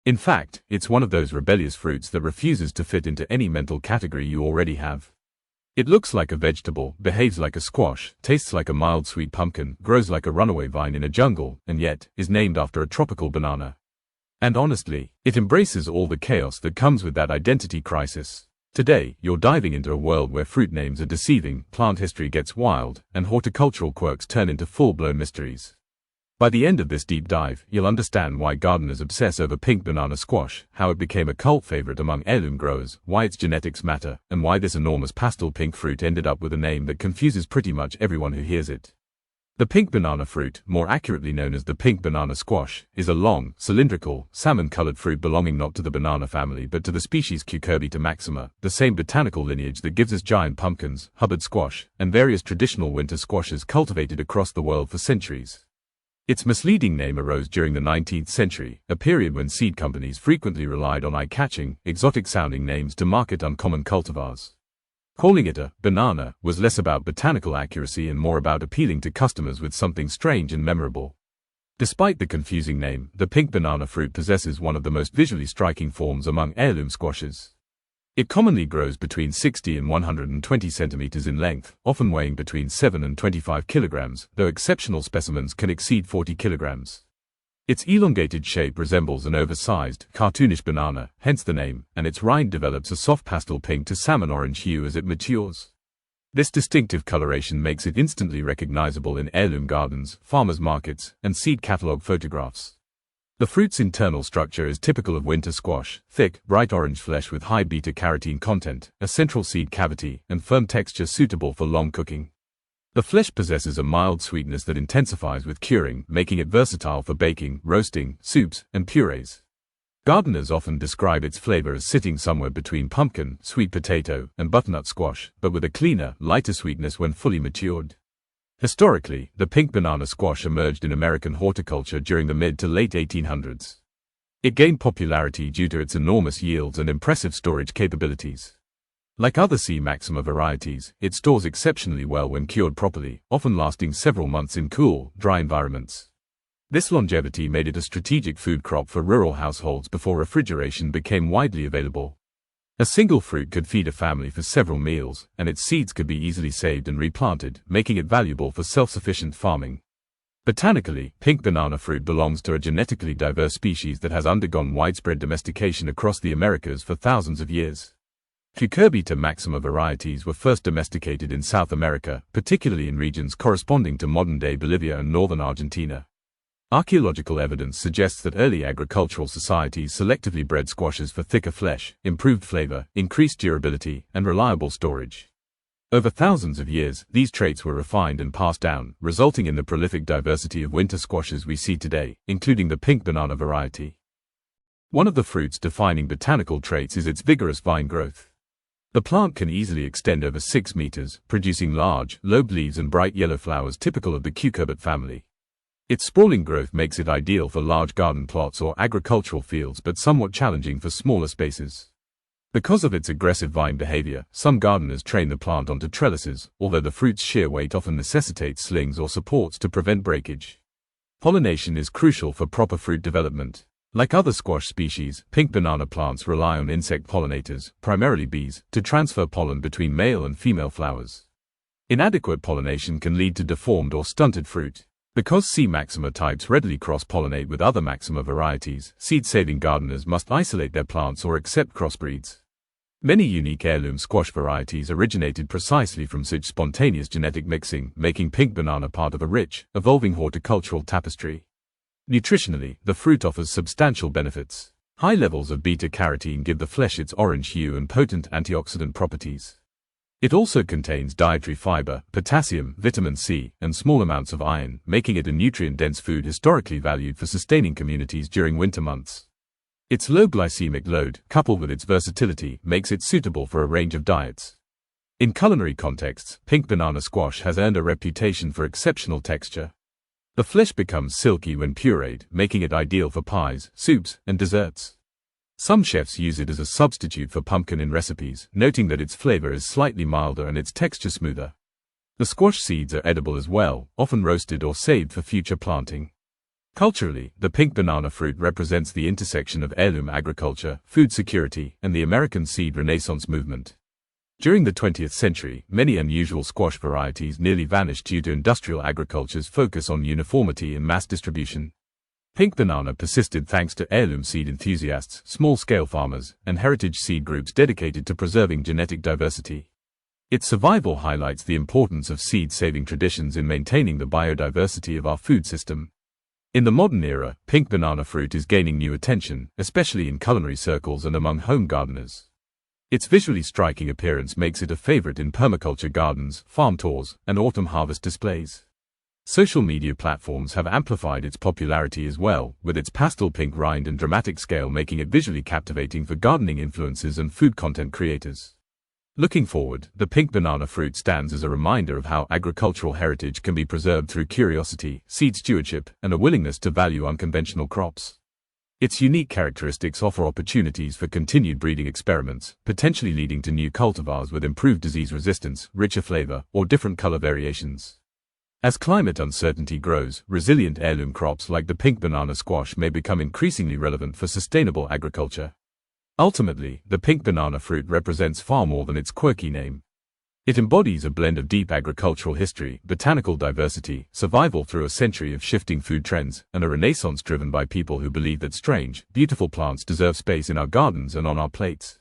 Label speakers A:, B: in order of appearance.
A: In fact, it's one of those rebellious fruits that refuses to fit into any mental category you already have. It looks like a vegetable, behaves like a squash, tastes like a mild sweet pumpkin, grows like a runaway vine in a jungle, and yet is named after a tropical banana. And honestly, it embraces all the chaos that comes with that identity crisis. Today, you're diving into a world where fruit names are deceiving, plant history gets wild, and horticultural quirks turn into full-blown mysteries. By the end of this deep dive, you'll understand why gardeners obsess over pink banana squash, how it became a cult favorite among heirloom growers, why its genetics matter, and why this enormous pastel pink fruit ended up with a name that confuses pretty much everyone who hears it. The pink banana fruit, more accurately known as the pink banana squash, is a long, cylindrical, salmon-colored fruit belonging not to the banana family but to the species Cucurbita maxima, the same botanical lineage that gives us giant pumpkins, Hubbard squash, and various traditional winter squashes cultivated across the world for centuries. Its misleading name arose during the 19th century, a period when seed companies frequently relied on eye-catching, exotic-sounding names to market uncommon cultivars. Calling it a banana was less about botanical accuracy and more about appealing to customers with something strange and memorable. Despite the confusing name, the pink banana fruit possesses one of the most visually striking forms among heirloom squashes. It commonly grows between 60 and 120 centimeters in length, often weighing between 7 and 25 kilograms, though exceptional specimens can exceed 40 kilograms. Its elongated shape resembles an oversized, cartoonish banana, hence the name, and its rind develops a soft pastel pink to salmon orange hue as it matures. This distinctive coloration makes it instantly recognizable in heirloom gardens, farmers markets, and seed catalog photographs. The fruit's internal structure is typical of winter squash: thick, bright orange flesh with high beta-carotene content, a central seed cavity, and firm texture suitable for long cooking. The flesh possesses a mild sweetness that intensifies with curing, making it versatile for baking, roasting, soups, and purees. Gardeners often describe its flavor as sitting somewhere between pumpkin, sweet potato, and butternut squash, but with a cleaner, lighter sweetness when fully matured. Historically, the pink banana squash emerged in American horticulture during the mid to late 1800s. It gained popularity due to its enormous yields and impressive storage capabilities. Like other C. maxima varieties, it stores exceptionally well when cured properly, often lasting several months in cool, dry environments. This longevity made it a strategic food crop for rural households before refrigeration became widely available. A single fruit could feed a family for several meals, and its seeds could be easily saved and replanted, making it valuable for self-sufficient farming. Botanically, pink banana fruit belongs to a genetically diverse species that has undergone widespread domestication across the Americas for thousands of years. Cucurbita maxima varieties were first domesticated in South America, particularly in regions corresponding to modern-day Bolivia and northern Argentina. Archaeological evidence suggests that early agricultural societies selectively bred squashes for thicker flesh, improved flavor, increased durability, and reliable storage. Over thousands of years, these traits were refined and passed down, resulting in the prolific diversity of winter squashes we see today, including the pink banana variety. One of the fruit's defining botanical traits is its vigorous vine growth. The plant can easily extend over 6 meters, producing large, lobed leaves and bright yellow flowers typical of the cucurbit family. Its sprawling growth makes it ideal for large garden plots or agricultural fields but somewhat challenging for smaller spaces. Because of its aggressive vine behavior, some gardeners train the plant onto trellises, although the fruit's sheer weight often necessitates slings or supports to prevent breakage. Pollination is crucial for proper fruit development. Like other squash species, pink banana plants rely on insect pollinators, primarily bees, to transfer pollen between male and female flowers. Inadequate pollination can lead to deformed or stunted fruit. Because C. maxima types readily cross-pollinate with other maxima varieties, seed-saving gardeners must isolate their plants or accept crossbreeds. Many unique heirloom squash varieties originated precisely from such spontaneous genetic mixing, making pink banana part of a rich, evolving horticultural tapestry. Nutritionally, the fruit offers substantial benefits. High levels of beta-carotene give the flesh its orange hue and potent antioxidant properties. It also contains dietary fiber, potassium, vitamin C, and small amounts of iron, making it a nutrient-dense food historically valued for sustaining communities during winter months. Its low glycemic load, coupled with its versatility, makes it suitable for a range of diets. In culinary contexts, pink banana squash has earned a reputation for exceptional texture. The flesh becomes silky when pureed, making it ideal for pies, soups, and desserts. Some chefs use it as a substitute for pumpkin in recipes, noting that its flavor is slightly milder and its texture smoother. The squash seeds are edible as well, often roasted or saved for future planting. Culturally, the pink banana fruit represents the intersection of heirloom agriculture, food security, and the American seed renaissance movement. During the 20th century, many unusual squash varieties nearly vanished due to industrial agriculture's focus on uniformity and mass distribution. Pink banana persisted thanks to heirloom seed enthusiasts, small-scale farmers, and heritage seed groups dedicated to preserving genetic diversity. Its survival highlights the importance of seed-saving traditions in maintaining the biodiversity of our food system. In the modern era, pink banana fruit is gaining new attention, especially in culinary circles and among home gardeners. Its visually striking appearance makes it a favorite in permaculture gardens, farm tours, and autumn harvest displays. Social media platforms have amplified its popularity as well, with its pastel pink rind and dramatic scale making it visually captivating for gardening influencers and food content creators. Looking forward, the pink banana fruit stands as a reminder of how agricultural heritage can be preserved through curiosity, seed stewardship, and a willingness to value unconventional crops. Its unique characteristics offer opportunities for continued breeding experiments, potentially leading to new cultivars with improved disease resistance, richer flavor, or different color variations. As climate uncertainty grows, resilient heirloom crops like the pink banana squash may become increasingly relevant for sustainable agriculture. Ultimately, the pink banana fruit represents far more than its quirky name. It embodies a blend of deep agricultural history, botanical diversity, survival through a century of shifting food trends, and a renaissance driven by people who believe that strange, beautiful plants deserve space in our gardens and on our plates.